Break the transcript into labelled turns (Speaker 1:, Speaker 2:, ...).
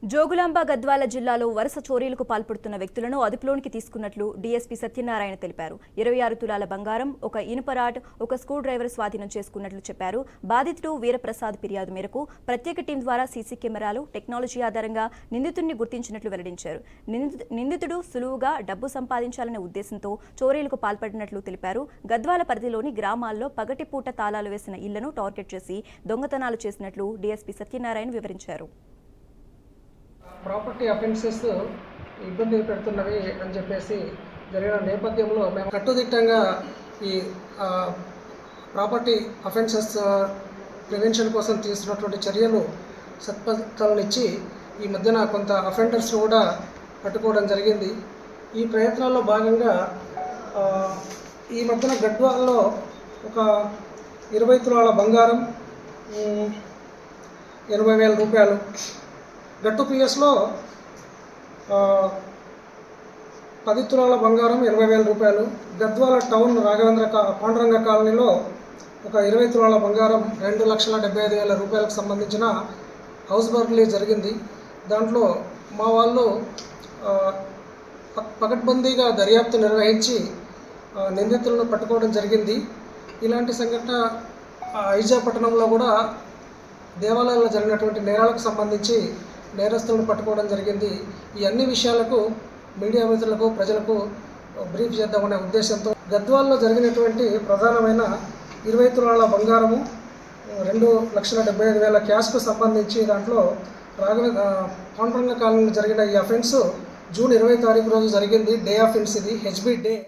Speaker 1: జోగులాంబ గద్వాల జిల్లాలో వరుస చోరీలకు పాల్పడుతున్న వ్యక్తులను అదుపులోనికి తీసుకున్నట్లు డీఎస్పీ సత్యనారాయణ తెలిపారు. 26 తులాల బంగారం, ఒక ఇనుప రాడ్, ఒక స్క్రూ డ్రైవర్ స్వాధీనం చేసుకున్నట్లు చెప్పారు. బాధితుడు వీరప్రసాద్ ఫిర్యాదు మేరకు ప్రత్యేక టీం ద్వారా సీసీ కెమెరాలు, టెక్నాలజీ ఆధారంగా నిందితుడిని గుర్తించినట్లు వెల్లడించారు. నిందితుడు సులువుగా డబ్బు సంపాదించాలనే ఉద్దేశంతో చోరీలకు పాల్పడినట్లు తెలిపారు. గద్వాల పరిధిలోని గ్రామాల్లో పగటిపూట తాళాలు వేసిన ఇళ్లను టార్గెట్ చేసి దొంగతనాలు చేసినట్లు డీఎస్పీ సత్యనారాయణ వివరించారు.
Speaker 2: ప్రాపర్టీ అఫెన్సెస్ ఇబ్బంది పెడుతున్నవి అని చెప్పేసి జరిగిన నేపథ్యంలో మేము కట్టుదిట్టంగా ఈ ప్రాపర్టీ అఫెన్సెస్ ప్రివెన్షన్ కోసం తీసుకున్నటువంటి చర్యలు సత్ఫలితాలనిచ్చి ఈ మధ్యన కొంత అఫెండర్స్ కూడా పట్టుకోవడం జరిగింది. ఈ ప్రయత్నాల్లో భాగంగా ఈ మధ్యన గద్వాలలో ఒక 20 తులాల బంగారం, 80,000 రూపాయలు, గట్టు పిఎస్లో 10 తులాల బంగారం, 80,000 రూపాయలు, గద్వాల టౌన్ రాఘవేంద్ర పాండురంగ కాలనీలో ఒక 20 తులాల బంగారం, 2,75,000 రూపాయలకు సంబంధించిన హౌస్ బర్గ్లీ జరిగింది. దాంట్లో మా వాళ్ళు పకడ్బందీగా దర్యాప్తు నిర్వహించి నిందితులను పట్టుకోవడం జరిగింది. ఇలాంటి సంఘటన ఐజా పట్టణంలో కూడా దేవాలయాల్లో జరిగినటువంటి నేరాలకు సంబంధించి నేరస్తులను పట్టుకోవడం జరిగింది. ఈ అన్ని విషయాలకు మీడియా మిత్రులకు, ప్రజలకు బ్రీఫ్ చేద్దామనే ఉద్దేశంతో గద్వాల్లో జరిగినటువంటి ప్రధానమైన 20 తులాల బంగారము, 2,75,000 క్యాష్కు సంబంధించి దాంట్లో పాండురంగ కాలనీలో జరిగిన ఈ అఫెన్స్ జూన్ 20 తారీఖు రోజు జరిగింది. డే ఆఫ్ ఇది హెచ్బి డే.